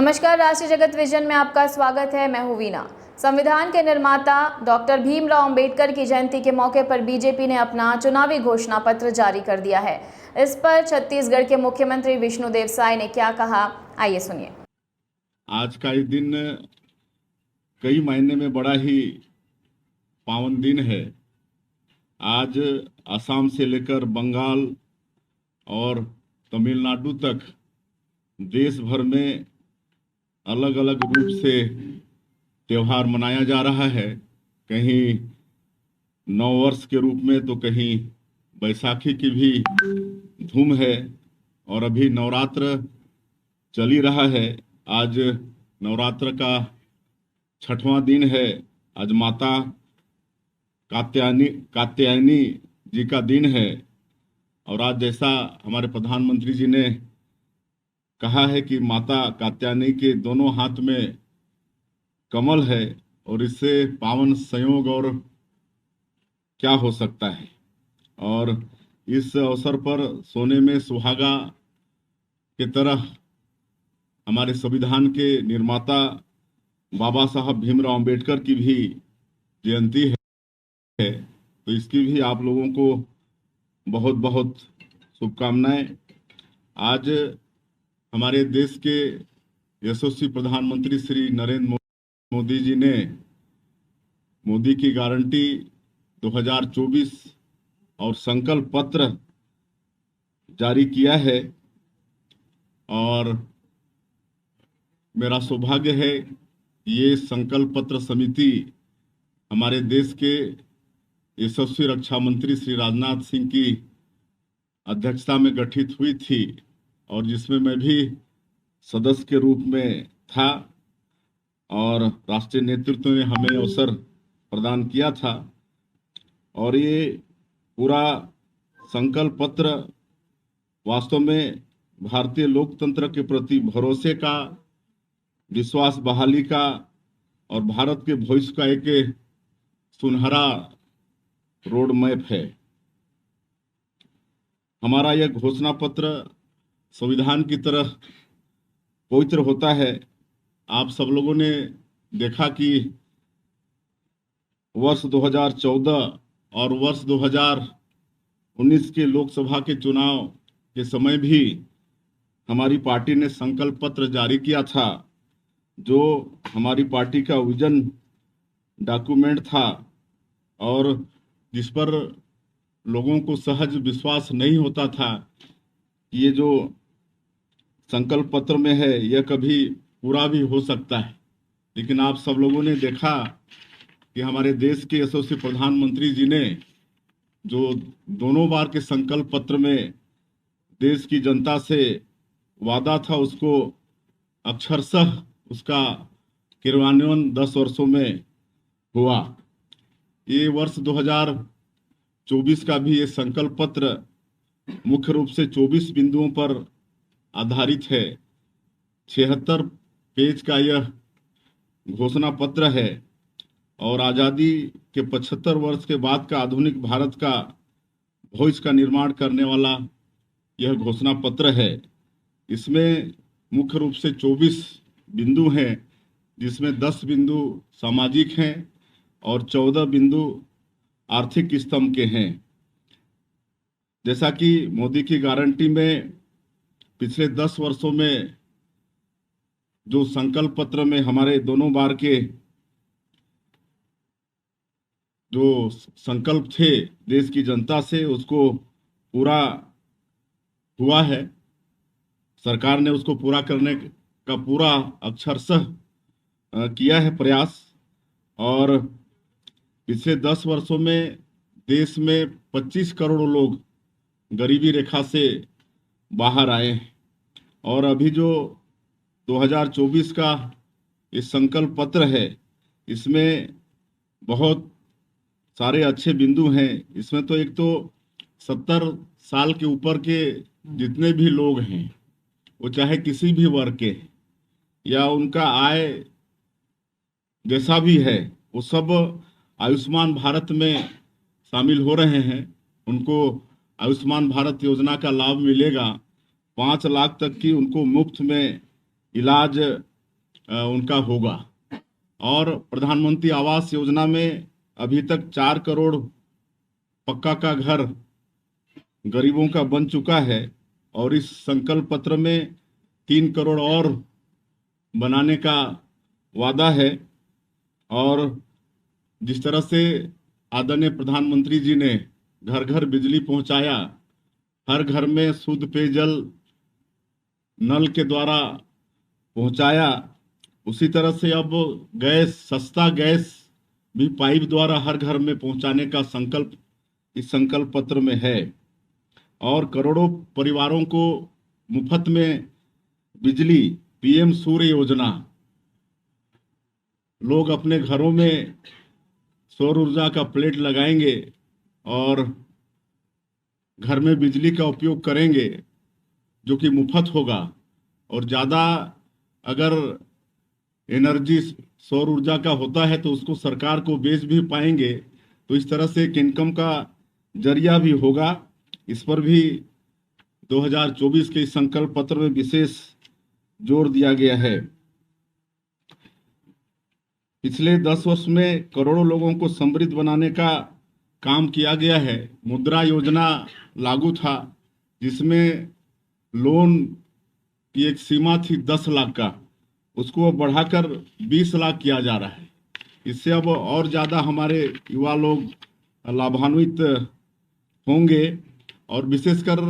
नमस्कार, राष्ट्रीय जगत विजन में आपका स्वागत है। मैं हूं वीना। संविधान के निर्माता डॉक्टर भीमराव अंबेडकर की जयंती के मौके पर बीजेपी ने अपना चुनावी घोषणा पत्र जारी कर दिया है। इस पर छत्तीसगढ़ के मुख्यमंत्री विष्णुदेव साय ने क्या कहा, आइए सुनिए। आज का ये दिन कई महीने में बड़ा ही पावन दिन है। आज असम से लेकर बंगाल और तमिलनाडु तक देश भर में अलग अलग रूप से त्योहार मनाया जा रहा है। कहीं नववर्ष के रूप में तो कहीं बैसाखी की भी धूम है और अभी नवरात्र चल ही रहा है। आज नवरात्र का 6वां दिन है। आज माता कात्यायनी जी का दिन है और आज जैसा हमारे प्रधानमंत्री जी ने कहा है कि माता कात्यायनी के दोनों हाथ में कमल है और इससे पावन संयोग और क्या हो सकता है। और इस अवसर पर सोने में सुहागा के तरह हमारे संविधान के निर्माता बाबा साहब भीमराव अंबेडकर की भी जयंती है, तो इसकी भी आप लोगों को बहुत बहुत शुभकामनाएं। आज हमारे देश के यशस्वी प्रधानमंत्री श्री नरेंद्र मोदी जी ने मोदी की गारंटी 2024 और संकल्प पत्र जारी किया है और मेरा सौभाग्य है ये संकल्प पत्र समिति हमारे देश के यशस्वी रक्षा मंत्री श्री राजनाथ सिंह की अध्यक्षता में गठित हुई थी और जिसमें मैं भी सदस्य के रूप में था और राष्ट्रीय नेतृत्व ने हमें अवसर प्रदान किया था। और ये पूरा संकल्प पत्र वास्तव में भारतीय लोकतंत्र के प्रति भरोसे का, विश्वास बहाली का और भारत के भविष्य का एक सुनहरा रोड मैप है। हमारा यह घोषणा पत्र संविधान की तरह पवित्र होता है। आप सब लोगों ने देखा कि वर्ष 2014 और वर्ष 2019 के लोकसभा के चुनाव के समय भी हमारी पार्टी ने संकल्प पत्र जारी किया था, जो हमारी पार्टी का विजन डॉक्यूमेंट था और जिस पर लोगों को सहज विश्वास नहीं होता था कि ये जो संकल्प पत्र में है यह कभी पूरा भी हो सकता है। लेकिन आप सब लोगों ने देखा कि हमारे देश के यशस्वी प्रधानमंत्री जी ने जो दोनों बार के संकल्प पत्र में देश की जनता से वादा था, उसको अक्षरशः उसका क्रियान्वयन 10 वर्षों में हुआ। ये वर्ष 2024 का भी ये संकल्प पत्र मुख्य रूप से 24 बिंदुओं पर आधारित है। 76 पेज का यह घोषणा पत्र है और आज़ादी के 75 वर्ष के बाद का आधुनिक भारत का भविष्य का निर्माण करने वाला यह घोषणा पत्र है। इसमें मुख्य रूप से 24 बिंदु हैं, जिसमें 10 बिंदु सामाजिक हैं और 14 बिंदु आर्थिक स्तंभ के हैं। जैसा कि मोदी की गारंटी में पिछले 10 वर्षों में जो संकल्प पत्र में हमारे दोनों बार के जो संकल्प थे देश की जनता से, उसको पूरा हुआ है। सरकार ने उसको पूरा करने का पूरा अक्षरशः किया है प्रयास। और पिछले 10 वर्षों में देश में 25 करोड़ लोग गरीबी रेखा से बाहर आए हैं और अभी जो 2024 का ये संकल्प पत्र है, इसमें बहुत सारे अच्छे बिंदु हैं। इसमें तो एक तो 70 साल के ऊपर के जितने भी लोग हैं, वो चाहे किसी भी वर्ग के या उनका आय जैसा भी है, वो सब आयुष्मान भारत में शामिल हो रहे हैं। उनको आयुष्मान भारत योजना का लाभ मिलेगा। 5 लाख तक की उनको मुफ्त में इलाज उनका होगा। और प्रधानमंत्री आवास योजना में अभी तक 4 करोड़ पक्का का घर गरीबों का बन चुका है और इस संकल्प पत्र में 3 करोड़ और बनाने का वादा है। और जिस तरह से आदरणीय प्रधानमंत्री जी ने घर घर बिजली पहुंचाया, हर घर में शुद्ध पेयजल नल के द्वारा पहुंचाया, उसी तरह से अब गैस, सस्ता गैस भी पाइप द्वारा हर घर में पहुंचाने का संकल्प इस संकल्प पत्र में है। और करोड़ों परिवारों को मुफ्त में बिजली, पीएम सूर्य योजना, लोग अपने घरों में सौर ऊर्जा का प्लेट लगाएंगे और घर में बिजली का उपयोग करेंगे जो कि मुफ्त होगा। और ज़्यादा अगर एनर्जी सौर ऊर्जा का होता है तो उसको सरकार को बेच भी पाएंगे, तो इस तरह से एक इनकम का जरिया भी होगा। इस पर भी 2024 के इस संकल्प पत्र में विशेष जोर दिया गया है। पिछले 10 वर्ष में करोड़ों लोगों को समृद्ध बनाने का काम किया गया है। मुद्रा योजना लागू था जिसमें लोन की एक सीमा थी 10 लाख का, उसको अब बढ़ाकर 20 लाख किया जा रहा है। इससे अब और ज़्यादा हमारे युवा लोग लाभान्वित होंगे। और विशेषकर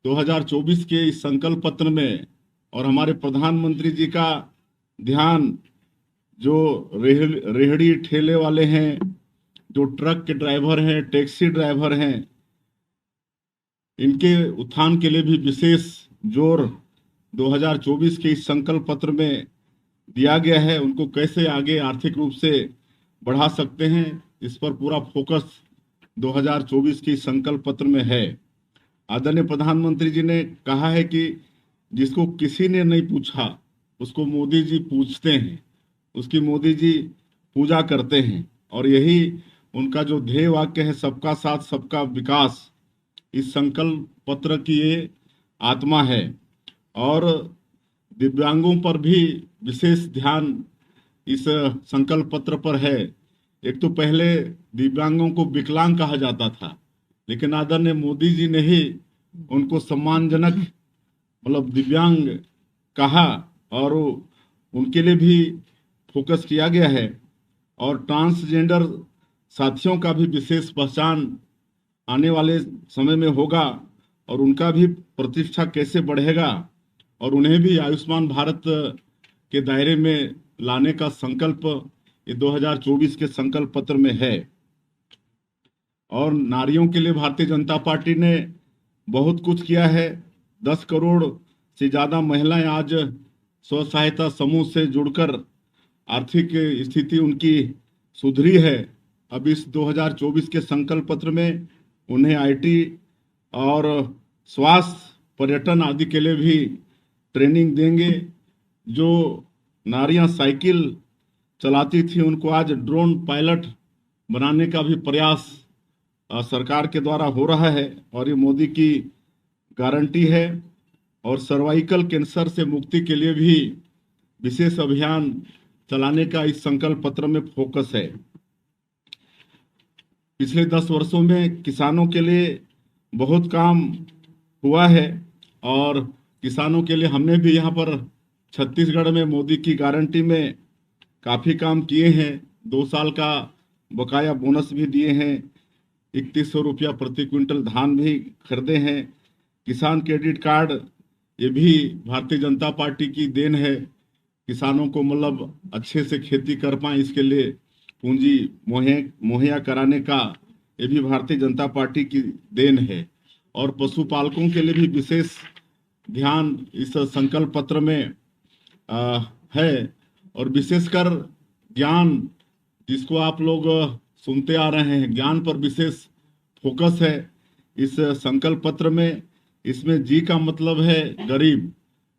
2024 के इस संकल्प पत्र में और हमारे प्रधानमंत्री जी का ध्यान जो रेहड़ी ठेले वाले हैं, जो ट्रक के ड्राइवर हैं, टैक्सी ड्राइवर हैं, इनके उत्थान के लिए भी विशेष जोर 2024 के इस संकल्प पत्र में दिया गया है। उनको कैसे आगे आर्थिक रूप से बढ़ा सकते हैं, इस पर पूरा फोकस 2024 के इस संकल्प पत्र में है। आदरणीय प्रधानमंत्री जी ने कहा है कि जिसको किसी ने नहीं पूछा उसको मोदी जी पूछते हैं, उसकी मोदी जी पूजा करते हैं। और यही उनका जो ध्येय वाक्य है, सबका साथ सबका विकास, इस संकल्प पत्र की ये आत्मा है। और दिव्यांगों पर भी विशेष ध्यान इस संकल्प पत्र पर है। एक तो पहले दिव्यांगों को विकलांग कहा जाता था, लेकिन आदरणीय मोदी जी ने ही उनको सम्मानजनक मतलब दिव्यांग कहा और उनके लिए भी फोकस किया गया है। और ट्रांसजेंडर साथियों का भी विशेष पहचान आने वाले समय में होगा और उनका भी प्रतिष्ठा कैसे बढ़ेगा और उन्हें भी आयुष्मान भारत के दायरे में लाने का संकल्प ये 2024 के संकल्प पत्र में है। और नारियों के लिए भारतीय जनता पार्टी ने बहुत कुछ किया है। 10 करोड़ से ज़्यादा महिलाएं आज स्व सहायता समूह से जुड़कर आर्थिक स्थिति उनकी सुधरी है। अब इस 2024 के संकल्प पत्र में उन्हें आईटी और स्वास्थ्य, पर्यटन आदि के लिए भी ट्रेनिंग देंगे। जो नारियां साइकिल चलाती थी उनको आज ड्रोन पायलट बनाने का भी प्रयास सरकार के द्वारा हो रहा है और ये मोदी की गारंटी है। और सर्वाइकल कैंसर से मुक्ति के लिए भी विशेष अभियान चलाने का इस संकल्प पत्र में फोकस है। पिछले 10 वर्षों में किसानों के लिए बहुत काम हुआ है और किसानों के लिए हमने भी यहाँ पर छत्तीसगढ़ में मोदी की गारंटी में काफ़ी काम किए हैं। 2 साल का बकाया बोनस भी दिए हैं, 3100 रुपया प्रति क्विंटल धान भी खरीदे हैं। किसान क्रेडिट कार्ड ये भी भारतीय जनता पार्टी की देन है। किसानों को मतलब अच्छे से खेती कर पाएं इसके लिए पूंजी मुहैया कराने का ये भी भारतीय जनता पार्टी की देन है। और पशुपालकों के लिए भी विशेष ध्यान इस संकल्प पत्र में है। और विशेषकर ज्ञान, जिसको आप लोग सुनते आ रहे हैं, ज्ञान पर विशेष फोकस है इस संकल्प पत्र में। इसमें जी का मतलब है गरीब,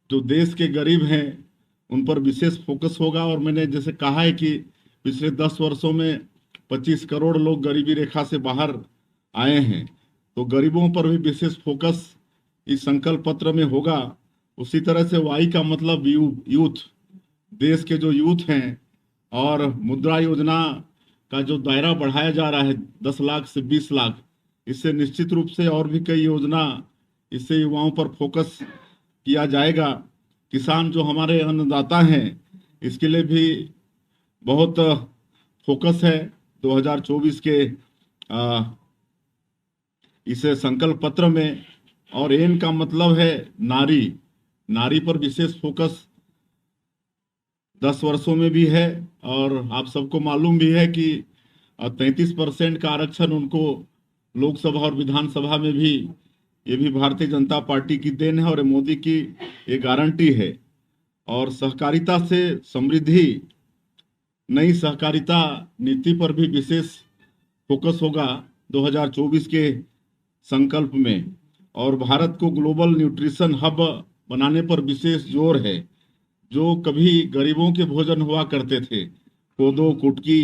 जो देश के गरीब हैं उन पर विशेष फोकस होगा। और मैंने जैसे कहा है कि पिछले 10 वर्षों में 25 करोड़ लोग गरीबी रेखा से बाहर आए हैं, तो गरीबों पर भी विशेष फोकस इस संकल्प पत्र में होगा। उसी तरह से वाई का मतलब यूथ, देश के जो यूथ हैं, और मुद्रा योजना का जो दायरा बढ़ाया जा रहा है 10 लाख से 20 लाख, इससे निश्चित रूप से और भी कई योजना, इससे युवाओं पर फोकस किया जाएगा। किसान जो हमारे अन्नदाता हैं, इसके लिए भी बहुत फोकस है 2024 के इस संकल्प पत्र में। और एन का मतलब है नारी, नारी पर विशेष फोकस 10 वर्षों में भी है। और आप सबको मालूम भी है कि 33% का आरक्षण उनको लोकसभा और विधानसभा में भी, ये भी भारतीय जनता पार्टी की देन है और मोदी की ये गारंटी है। और सहकारिता से समृद्धि, नई सहकारिता नीति पर भी विशेष फोकस होगा 2024 के संकल्प में। और भारत को ग्लोबल न्यूट्रिशन हब बनाने पर विशेष जोर है। जो कभी गरीबों के भोजन हुआ करते थे, कोदो, कुटकी,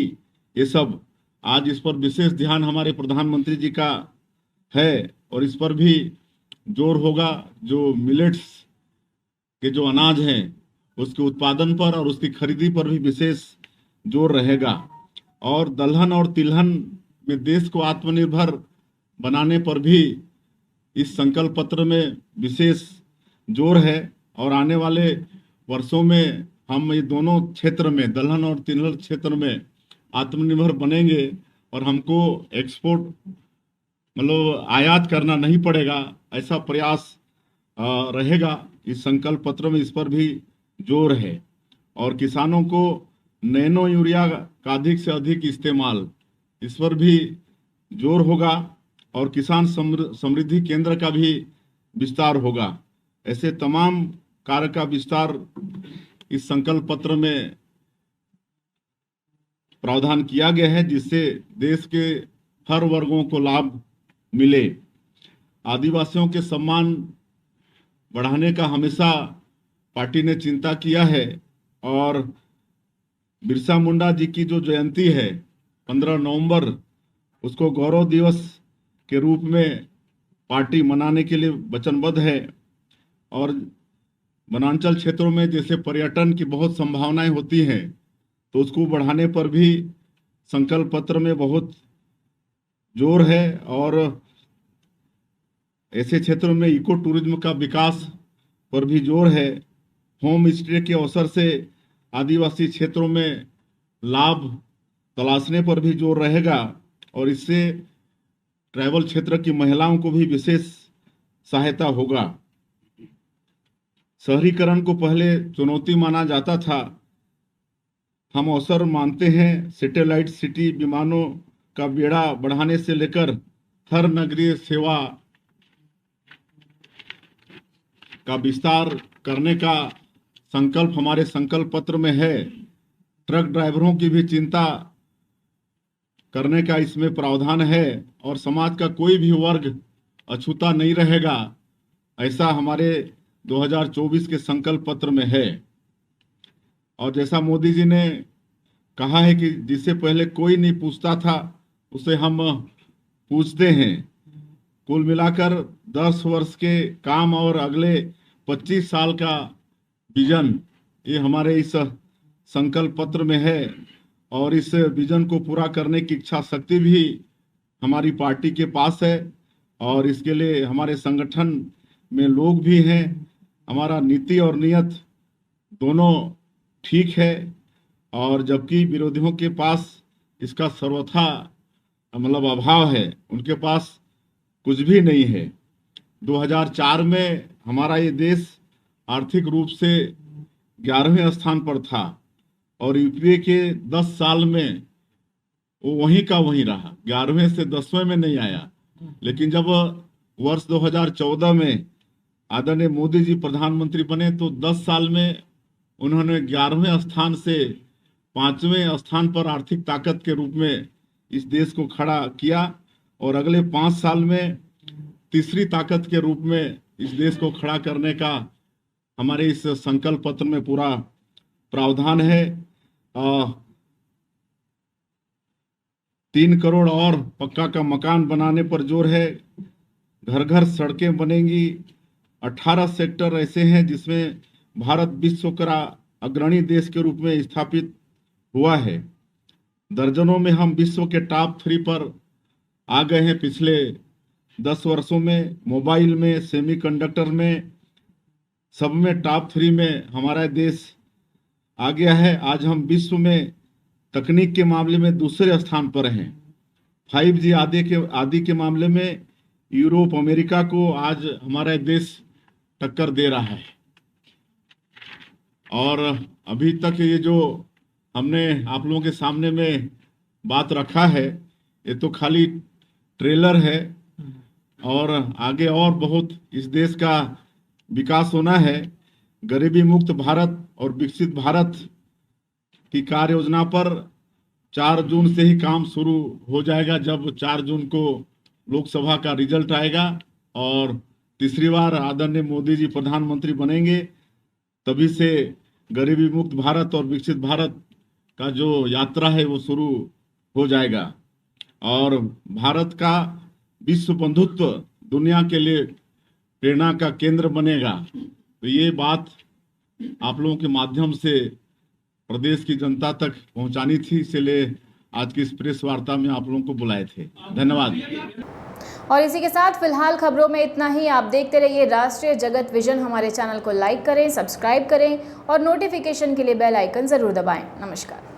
ये सब, आज इस पर विशेष ध्यान हमारे प्रधानमंत्री जी का है और इस पर भी जोर होगा। जो मिलेट्स के जो अनाज हैं, उसके उत्पादन पर और उसकी खरीदी पर भी विशेष जोर रहेगा। और दलहन और तिलहन में देश को आत्मनिर्भर बनाने पर भी इस संकल्प पत्र में विशेष जोर है। और आने वाले वर्षों में हम ये दोनों क्षेत्र में, दलहन और तिलहन क्षेत्र में आत्मनिर्भर बनेंगे और हमको एक्सपोर्ट मतलब आयात करना नहीं पड़ेगा, ऐसा प्रयास रहेगा। इस संकल्प पत्र में इस पर भी जोर है। और किसानों को नैनो यूरिया का अधिक से अधिक इस्तेमाल, इस पर भी जोर होगा। और किसान समृद्धि केंद्र का भी विस्तार होगा। ऐसे तमाम कार्य का विस्तार इस संकल्प पत्र में प्रावधान किया गया है, जिससे देश के हर वर्गों को लाभ मिले। आदिवासियों के सम्मान बढ़ाने का हमेशा पार्टी ने चिंता किया है। और बिरसा मुंडा जी की जो जयंती है 15 नवंबर, उसको गौरव दिवस के रूप में पार्टी मनाने के लिए वचनबद्ध है। और वनांचल क्षेत्रों में जैसे पर्यटन की बहुत संभावनाएं होती हैं, तो उसको बढ़ाने पर भी संकल्प पत्र में बहुत जोर है। और ऐसे क्षेत्रों में इको टूरिज्म का विकास पर भी जोर है। होम स्टे के अवसर से आदिवासी क्षेत्रों में लाभ तलाशने पर भी जोर रहेगा। और इससे ट्राइबल क्षेत्र की महिलाओं को भी विशेष सहायता होगा। शहरीकरण को पहले चुनौती माना जाता था, हम अवसर मानते हैं। सैटेलाइट सिटी, विमानों का बेड़ा बढ़ाने से लेकर हर नगरीय सेवा का विस्तार करने का संकल्प हमारे संकल्प पत्र में है। ट्रक ड्राइवरों की भी चिंता करने का इसमें प्रावधान है। और समाज का कोई भी वर्ग अछूता नहीं रहेगा, ऐसा हमारे 2024 के संकल्प पत्र में है। और जैसा मोदी जी ने कहा है कि जिससे पहले कोई नहीं पूछता था, उसे हम पूछते हैं। कुल मिलाकर 10 वर्ष के काम और अगले 25 साल का विजन, ये हमारे इस संकल्प पत्र में है। और इस विजन को पूरा करने की इच्छा शक्ति भी हमारी पार्टी के पास है। और इसके लिए हमारे संगठन में लोग भी हैं। हमारा नीति और नियत दोनों ठीक है। और जबकि विरोधियों के पास इसका सर्वथा मतलब अभाव है, उनके पास कुछ भी नहीं है। 2004 में हमारा ये देश आर्थिक रूप से 11वें स्थान पर था और यूपीए के 10 साल में वो वहीं का वहीं रहा, 11वें से 10वें में नहीं आया। लेकिन जब वर्ष 2014 में आदरणीय मोदी जी प्रधानमंत्री बने तो 10 साल में उन्होंने 11वें स्थान से 5वें स्थान पर आर्थिक ताकत के रूप में इस देश को खड़ा किया। और अगले 5 साल में तीसरी ताकत के रूप में इस देश को खड़ा करने का हमारे इस संकल्प पत्र में पूरा प्रावधान है। 3 करोड़ और पक्का का मकान बनाने पर जोर है। घर घर सड़कें बनेंगी। 18 सेक्टर ऐसे हैं जिसमें भारत विश्व का अग्रणी देश के रूप में स्थापित हुआ है। दर्जनों में हम विश्व के टॉप 3 पर आ गए हैं पिछले 10 वर्षों में। मोबाइल में, सेमीकंडक्टर में, सब में टॉप 3 में हमारा देश आ गया है। आज हम विश्व में तकनीक के मामले में दूसरे स्थान पर हैं। 5G आदि के मामले में यूरोप, अमेरिका को आज हमारा देश टक्कर दे रहा है। और अभी तक ये जो हमने आप लोगों के सामने में बात रखा है, ये तो खाली ट्रेलर है और आगे और बहुत इस देश का विकास होना है। गरीबी मुक्त भारत और विकसित भारत की कार्य योजना पर 4 जून से ही काम शुरू हो जाएगा। जब 4 जून को लोकसभा का रिजल्ट आएगा और तीसरी बार आदरणीय मोदी जी प्रधानमंत्री बनेंगे, तभी से गरीबी मुक्त भारत और विकसित भारत का जो यात्रा है वो शुरू हो जाएगा और भारत का विश्व बंधुत्व दुनिया के लिए प्रेरणा का केंद्र बनेगा। तो ये बात आप लोगों के माध्यम से प्रदेश की जनता तक पहुंचानी थी, इसलिए आज की इस प्रेस वार्ता में आप लोगों को बुलाए थे। धन्यवाद। और इसी के साथ फिलहाल खबरों में इतना ही। आप देखते रहिए राष्ट्रीय जगत विजन। हमारे चैनल को लाइक करें, सब्सक्राइब करें और नोटिफिकेशन के लिए बेल आइकन जरूर दबाएं। नमस्कार।